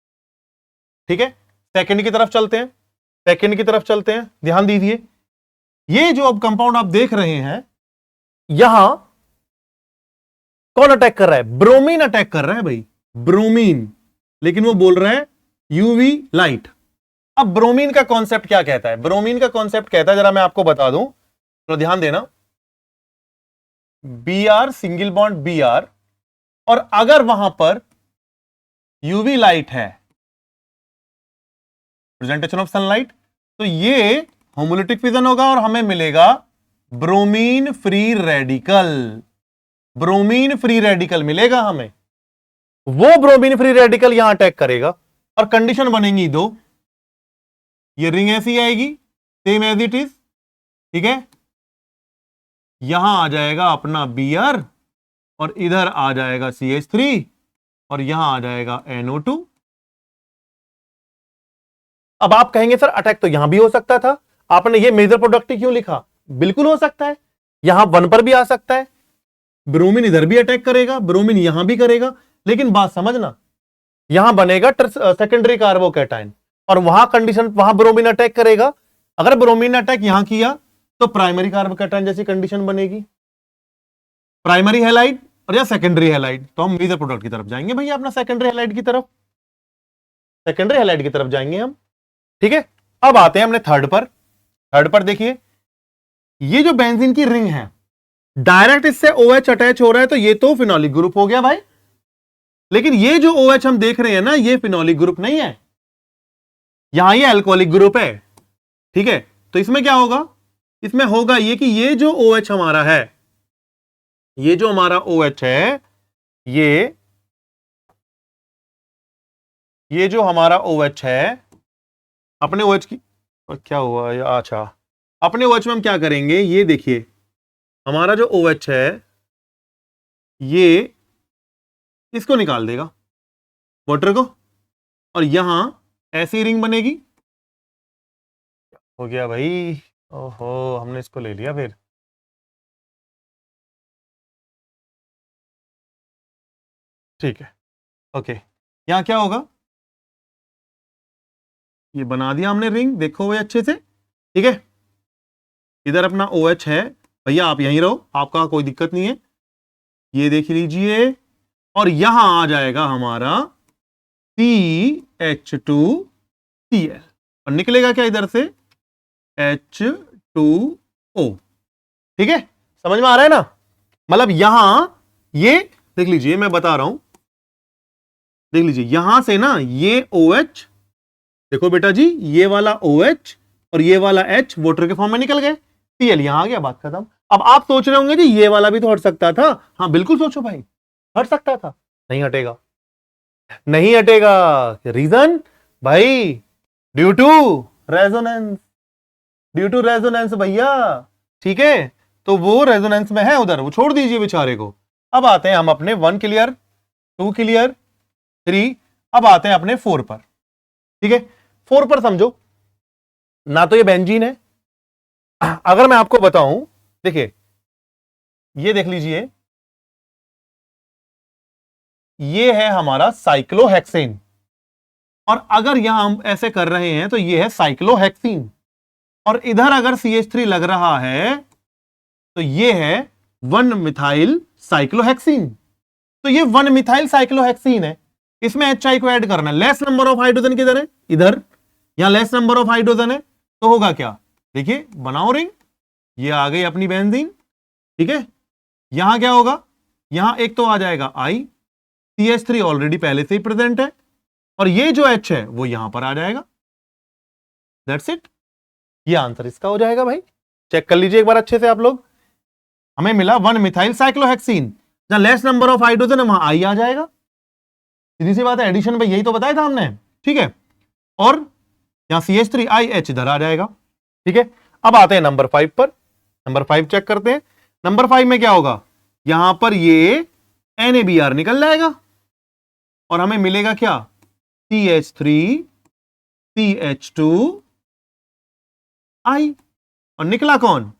ठीक है, सेकंड की तरफ चलते हैं, सेकंड की तरफ चलते हैं, ध्यान दीजिए, ये जो अब कंपाउंड आप देख रहे हैं, यहां कौन अटैक कर रहा है, ब्रोमीन अटैक कर रहा है भाई, ब्रोमीन, लेकिन वो बोल रहा है यूवी लाइट। अब ब्रोमीन का कॉन्सेप्ट क्या कहता है, ब्रोमीन का कॉन्सेप्ट कहता है, जरा मैं आपको बता दूं, तो ध्यान देना, Br सिंगल बॉन्ड Br, और अगर वहां पर यूवी लाइट है, प्रेजेंटेशन ऑफ सनलाइट, तो ये होमोलिटिक फिजन होगा और हमें मिलेगा bromine free radical, bromine free radical मिलेगा हमें। वो ब्रोमीन फ्री रेडिकल यहां अटैक करेगा, और कंडीशन बनेंगी दो, ये रिंग ऐसी आएगी सेम एज इट इज। ठीक है, यहां आ जाएगा अपना Br, और इधर आ जाएगा CH3, और यहां आ जाएगा NO2। अब आप कहेंगे सर अटैक तो यहां भी हो सकता था, आपने ये मेजर प्रोडक्ट क्यों लिखा, बिल्कुल हो सकता है, यहां 1 पर भी आ सकता है, ब्रोमीन इधर भी अटैक करेगा, ब्रोमीन यहां भी करेगा, लेकिन बात समझना, यहां बनेगा सेकेंडरी कार्बोकैटायन, और वहां कंडीशन, वहां ब्रोमीन अटैक करेगा, अगर ब्रोमीन ने अटैक यहां किया तो प्राइमरी कार्बोकैटायन जैसी कंडीशन बनेगी, प्राइमरी हैलाइड और या सेकेंडरी हैलाइड, तो हम मेजर प्रोडक्ट की तरफ जाएंगे भैया, अपना सेकेंडरी हैलाइड की तरफ, सेकेंडरी हैलाइड की तरफ जाएंगे हम। ठीक है, अब आते हैं हमने थर्ड पर, थर्ड पर देखिए, ये जो बेंजीन की रिंग है, डायरेक्ट इससे OH अटैच हो रहा है, तो ये तो फिनोलिक ग्रुप हो गया भाई, लेकिन ये जो OH हम देख रहे हैं ना, ये फिनोलिक ग्रुप नहीं है, यहां ये अल्कोहलिक ग्रुप है। ठीक है, तो इसमें क्या होगा, इसमें होगा ये कि ये जो OH हमारा है, ये जो हमारा OH है, ये जो हमारा OH है, अपने OH की, और क्या हुआ, अच्छा, अपने OH में हम क्या करेंगे, ये देखिए हमारा जो OH है, ये इसको निकाल देगा वाटर को, और यहां ऐसी रिंग बनेगी, हो गया भाई, ओहो हमने इसको ले लिया फिर, ठीक है, ओके। यहां क्या होगा, ये बना दिया हमने रिंग, देखो हुए अच्छे से, ठीक है। इधर अपना OH है, भैया आप यहीं रहो, आपका कोई दिक्कत नहीं है, ये देख लीजिए। और यहां आ जाएगा हमारा CH2Cl, और निकलेगा क्या इधर से, H2O। ठीक है, समझ में आ रहा है ना? मतलब यहां ये देख लीजिए, मैं बता रहा हूं, देख लीजिए यहां से ना ये OH, देखो बेटा जी, ये वाला OH और ये वाला H वाटर के फॉर्म में निकल गए, Cl यहां आ गया, बात खत्म। अब आप सोच रहे होंगे जी ये वाला भी तो हट सकता था। हाँ बिल्कुल सोचो भाई, हट सकता था, नहीं हटेगा, नहीं हटेगा। रीजन भाई, due to resonance, due to resonance भैया, ठीक है। तो वो रेजोनेंस में है उधर, वो छोड़ दीजिए बेचारे को। अब आते हैं हम अपने 1 क्लियर, 2 क्लियर, 3, अब आते हैं अपने 4 पर। ठीक है, 4 पर समझो ना, तो ये बेंजीन है। अगर मैं आपको बताऊं, देखिए ये देख लीजिए, ये है हमारा साइक्लोहेक्सेन, और अगर यहां हम ऐसे कर रहे हैं तो ये है साइक्लोहेक्सीन, और इधर अगर CH3 लग रहा है तो ये है 1 मिथाइल साइक्लोहेक्सीन। तो ये 1 मिथाइल साइक्लोहेक्सीन है, इसमें HI को ऐड करना है। लेस नंबर ऑफ हाइड्रोजन किधर है, इधर, यहां लेस नंबर ऑफ हाइड्रोजन है, तो होगा क्या, देखिए बनाओ रिंग, ये आ गई अपनी बेंजीन, ठीक है। यहां क्या होगा, यहां एक तो आ जाएगा I, CH3 ऑलरेडी पहले से ही प्रेजेंट है, और ये जो H है वो यहां पर आ जाएगा, दैट्स इट। ये आंसर इसका हो जाएगा भाई, चेक कर लीजिए एक बार अच्छे से आप लोग। हमें मिला 1 मिथाइल साइक्लोहेक्सीन, जहां लेस नंबर ऑफ हाइड्रोजन है वहां I आ जाएगा, सीधी सी बात है, एडिशन भाई यही तो बताया था हमने, ठीक है। और यहां CH3 IH इधर आ जाएगा, ठीक है। अब आते हैं नंबर 5 पर, नंबर 5 चेक करते हैं। नंबर 5 में क्या होगा, यहां पर ये NaBr निकल जाएगा, और हमें मिलेगा क्या, CH3 CH2I, और निकला कौन,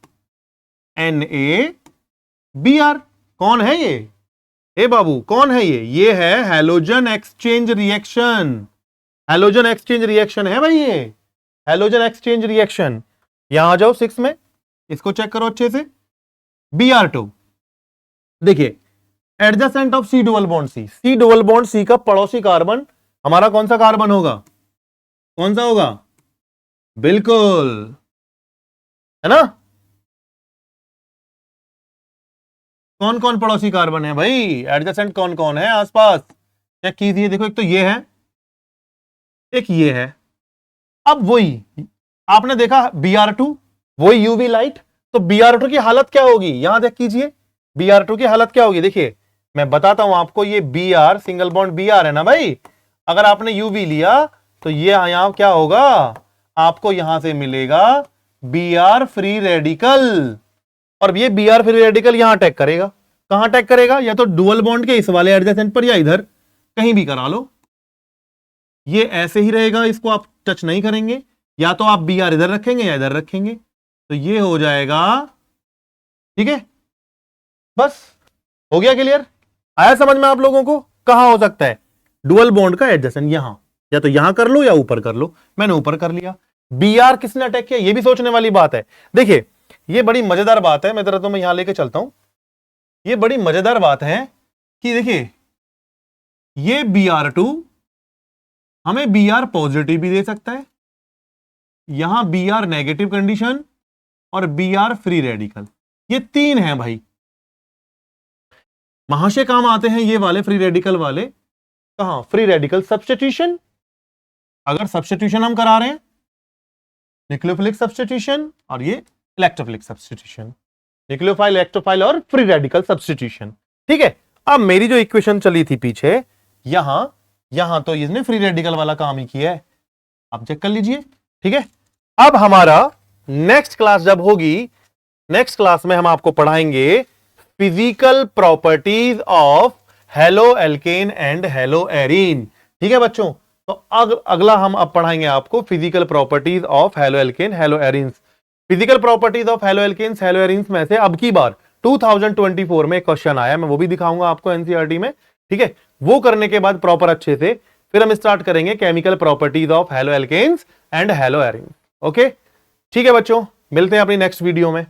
NaBr। कौन है ये, ए बाबू कौन है ये है halogen exchange reaction, halogen exchange reaction है भाई, ये हैलोजन एक्सचेंज रिएक्शन। यहां आ जाओ 6 में, इसको चेक करो अच्छे से। Br2, देखिए adjacent of C double bond C, C double bond C का पड़ोसी कार्बन हमारा कौन सा कार्बन होगा, कौन सा होगा, बिल्कुल, है ना। कौन कौन पड़ोसी कार्बन है भाई, एडजेसेंट कौन कौन है आसपास, चेक कीजिए। देखो एक तो ये है, एक ये है। अब वही आपने देखा Br2, वही यूवी लाइट, तो Br2 की हालत क्या होगी, यहां देख कीजिए, Br2 की हालत क्या होगी। देखिए मैं बताता हूं आपको, ये Br सिंगल बॉन्ड Br है ना भाई, अगर आपने यूवी लिया तो ये यहां क्या होगा, आपको यहां से मिलेगा Br फ्री रेडिकल, और ये Br फ्री रेडिकल यहां अटैक करेगा, कहां अटैक करेगा, या तो डुअल बॉन्ड के इस वाले एडजेसेंट पर, या इधर कहीं भी करा लो, ये ऐसे ही रहेगा, इसको आप टच नहीं करेंगे, या तो आप Br इधर रखेंगे या इधर रखेंगे, तो ये हो जाएगा, ठीक है। बस हो गया क्लियर, आया समझ में आप लोगों को, कहां हो सकता है डुअल बॉन्ड का एडजेसेंट, यहां, या तो यहां कर लो या ऊपर कर लो, मैंने ऊपर कर लिया। Br किसने अटैक किया, ये भी सोचने वाली बात है। देखिए ये बड़ी मजेदार बात है, मैं जरा तुम्हें यहां लेके चलता हूं, ये बड़ी मजेदार बात है कि देखिए ये Br2 हमें Br पॉजिटिव भी दे सकता है, यहां Br नेगेटिव कंडीशन, और Br फ्री रेडिकल, ये 3 हैं भाई। महाशय काम आते हैं ये वाले फ्री रेडिकल वाले, कहां, फ्री रेडिकल सब्स्टिट्यूशन, अगर सब्स्टिट्यूशन हम करा रहे हैं, न्यूक्लियोफिलिक सब्स्टिट्यूशन, और ये इलेक्ट्रोफिलिक सब्स्टिट्यूशन, न्यूक्लियोफाइल, इलेक्ट्रोफाइल और फ्री रेडिकल सब्स्टिट्यूशन, ठीक है। अब मेरी जो इक्वेशन चली थी पीछे, यहां तो इसने फ्री रेडिकल वाला काम ही किया है, आप चेक कर लीजिए, ठीक है। अब हमारा नेक्स्ट क्लास जब होगी, नेक्स्ट क्लास में हम आपको पढ़ाएंगे physical properties of halo alkane and halo arene, ठीक है बच्चों। तो अगला हम अब पढ़ाएंगे आपको physical properties of halo alkane halo arenes. Physical properties of halo alkanes halo arenes में से अब की बार 2024 में क्वेश्चन आया, मैं वो भी दिखाऊंगा आपको एनसीईआरटी में, ठीक है। वो करने के बाद प्रॉपर अच्छे से फिर हम स्टार्ट करेंगे chemical properties of halo alkanes and halo arene. Okay, ठीक है बच्चों, मिलते हैं अपनी नेक्स्ट वीडियो में।